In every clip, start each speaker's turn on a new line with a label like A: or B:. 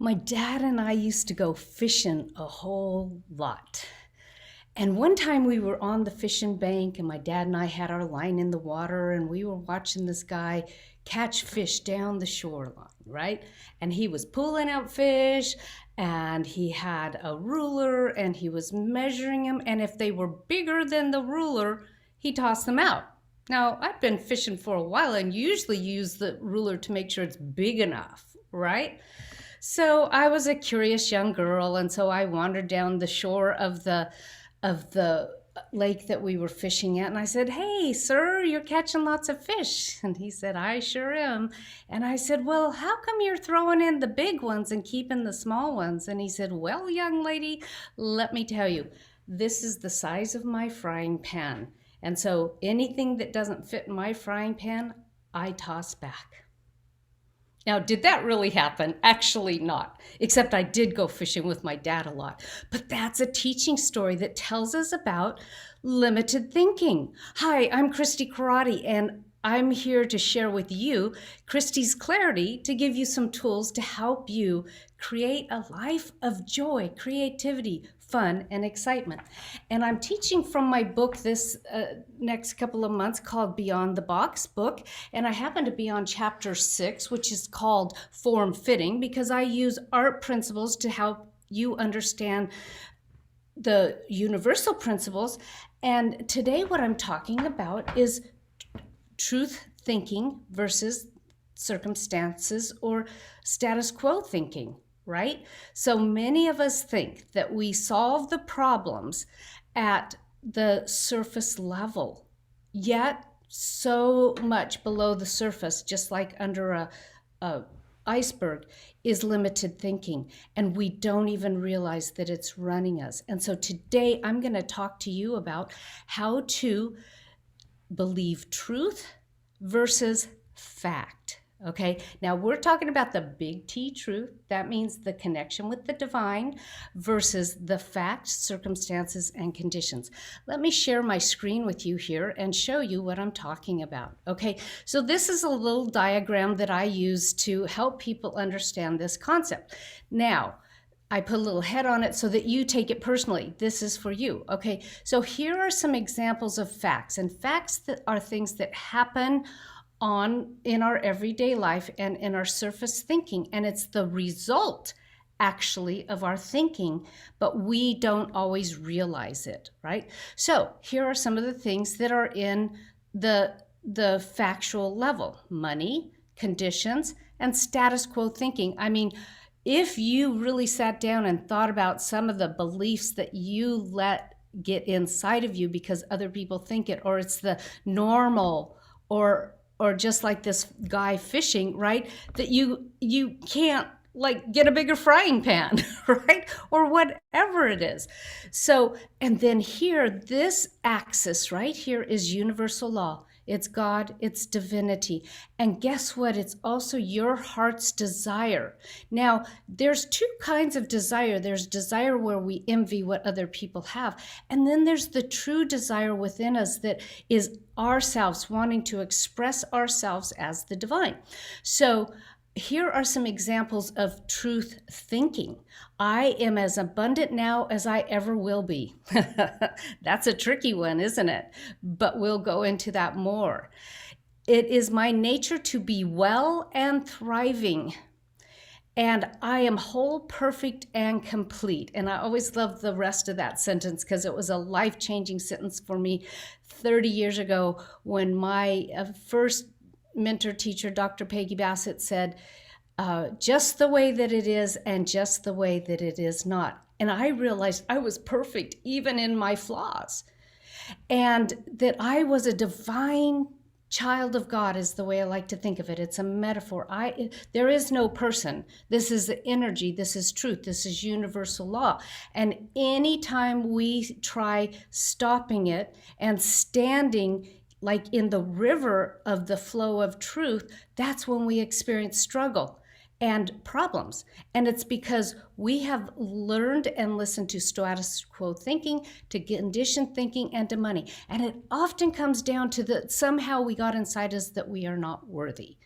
A: My dad and I used to go fishing a whole lot. And one time we were on the fishing bank, and my dad and I had our line in the water, and we were watching this guy catch fish down the shoreline, right? And he was pulling out fish, and he had a ruler, and he was measuring them. And if they were bigger than the ruler, he tossed them out. Now, I've been fishing for a while and usually use the ruler to make sure it's big enough, right? So I was a curious young girl, and so I wandered down the shore of the lake that we were fishing at, and I said, "Hey, sir, you're catching lots of fish." And he said, "I sure am." And I said, "Well, how come you're throwing in the big ones and keeping the small ones?" And he said, "Well, young lady, let me tell you, this is the size of my frying pan. And so anything that doesn't fit in my frying pan, I toss back." Now, did that really happen? Actually not, except I did go fishing with my dad a lot. But that's a teaching story that tells us about limited thinking. Hi, I'm Christi Karate, and I'm here to share with you Christi's clarity to give you some tools to help you create a life of joy, creativity, fun, and excitement. And I'm teaching from my book this next couple of months called Beyond the Box book. And I happen to be on chapter 6, which is called Form Fitting, because I use art principles to help you understand the universal principles. And today what I'm talking about is truth thinking versus circumstances or status quo thinking, right? So many of us think that we solve the problems at the surface level, yet so much below the surface, just like under a iceberg, is limited thinking, and we don't even realize that it's running us. And so today I'm going to talk to you about how to believe truth versus fact. Okay, now we're talking about the big T truth. That means the connection with the divine versus the facts, circumstances, and conditions. Let me share my screen with you here and show you what I'm talking about. Okay, so this is a little diagram that I use to help people understand this concept. Now, I put a little head on it so that you take it personally. This is for you. Okay, so here are some examples of facts, and facts that are things that happen in our everyday life and in our surface thinking, and it's the result actually of our thinking, but we don't always realize it, right? So here are some of the things that are in the factual level: money, conditions, and status quo thinking. I mean, if you really sat down and thought about some of the beliefs that you let get inside of you because other people think it, or it's the normal, or just like this guy fishing, right? That you can't like get a bigger frying pan, right? Or whatever it is. So, and then here, this axis right here is universal law. It's God, it's divinity. And guess what? It's also your heart's desire. Now, there's two kinds of desire. There's desire where we envy what other people have. And then there's the true desire within us that is ourselves, wanting to express ourselves as the divine. So here are some examples of truth thinking. I am as abundant now as I ever will be. That's a tricky one, isn't it? But we'll go into that more. It is my nature to be well and thriving, and I am whole, perfect, and complete. And I always love the rest of that sentence because it was a life-changing sentence for me 30 years ago when my first mentor teacher, Dr. Peggy Bassett, said, just the way that it is and just the way that it is not. And I realized I was perfect even in my flaws, and that I was a divine child of God is the way I like to think of it. It's a metaphor. There is no person. This is the energy. This is truth. This is universal law. And anytime we try stopping it and standing like in the river of the flow of truth, that's when we experience struggle and problems. And it's because we have learned and listened to status quo thinking, to conditioned thinking, and to money. And it often comes down to that somehow we got inside us that we are not worthy.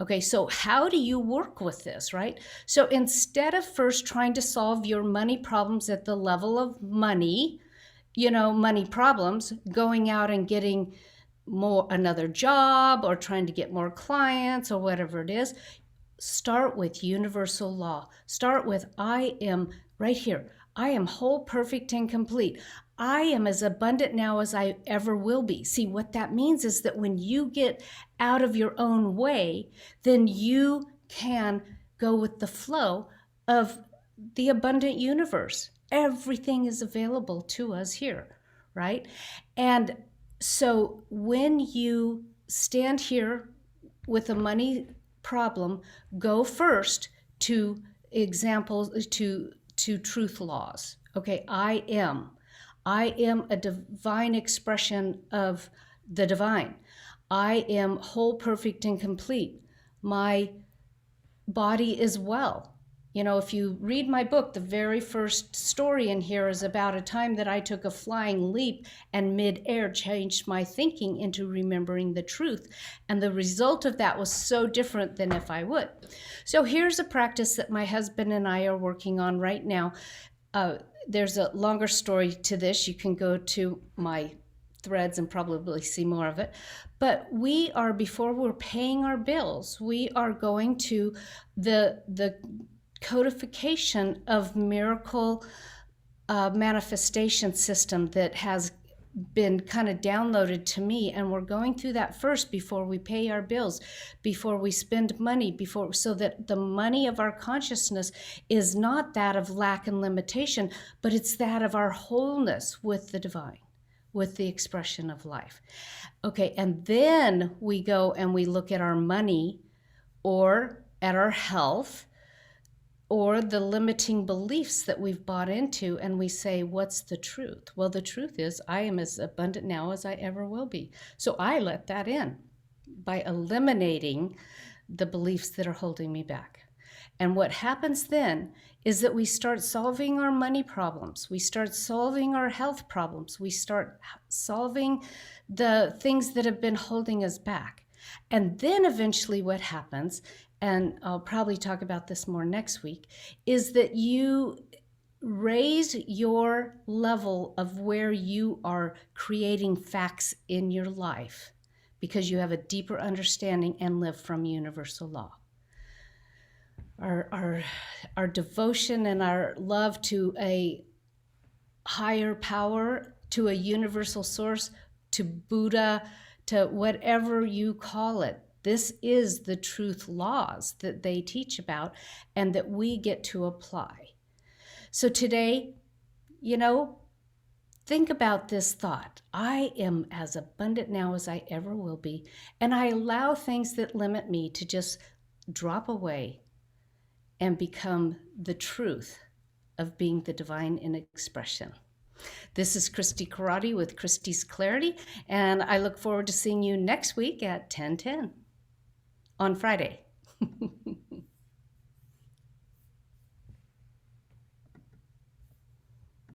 A: Okay, so how do you work with this, right? So instead of first trying to solve your money problems at the level of money, money problems, going out and getting another job or trying to get more clients or whatever it is, start with universal law. Start with, I am right here. I am whole, perfect, and complete. I am as abundant now as I ever will be. See, what that means is that when you get out of your own way, then you can go with the flow of the abundant universe. Everything is available to us here, right? And so when you stand here with a money problem, go first to examples, to truth laws. Okay, I am a divine expression of the divine. I am whole, perfect, and complete. My body is well. If you read my book, the very first story in here is about a time that I took a flying leap and midair changed my thinking into remembering the truth. And the result of that was so different than if I would. So here's a practice that my husband and I are working on right now. There's a longer story to this. You can go to my threads and probably see more of it. But before we're paying our bills, we are going to the codification of miracle manifestation system that has been kind of downloaded to me, and we're going through that first before we pay our bills, before we spend money, so that the money of our consciousness is not that of lack and limitation, but it's that of our wholeness with the divine, with the expression of life. Okay, and then we go and we look at our money or at our health or the limiting beliefs that we've bought into, and we say, what's the truth? Well, the truth is I am as abundant now as I ever will be. So I let that in by eliminating the beliefs that are holding me back. And what happens then is that we start solving our money problems. We start solving our health problems. We start solving the things that have been holding us back. And then eventually what happens, and I'll probably talk about this more next week, is that you raise your level of where you are creating facts in your life because you have a deeper understanding and live from universal law. Our devotion and our love to a higher power, to a universal source, to Buddha, to whatever you call it. This is the truth laws that they teach about and that we get to apply. So today, think about this thought. I am as abundant now as I ever will be, and I allow things that limit me to just drop away and become the truth of being the divine in expression. This is Christi Karate with Christi's Clarity, and I look forward to seeing you next week at 10:10 on Friday.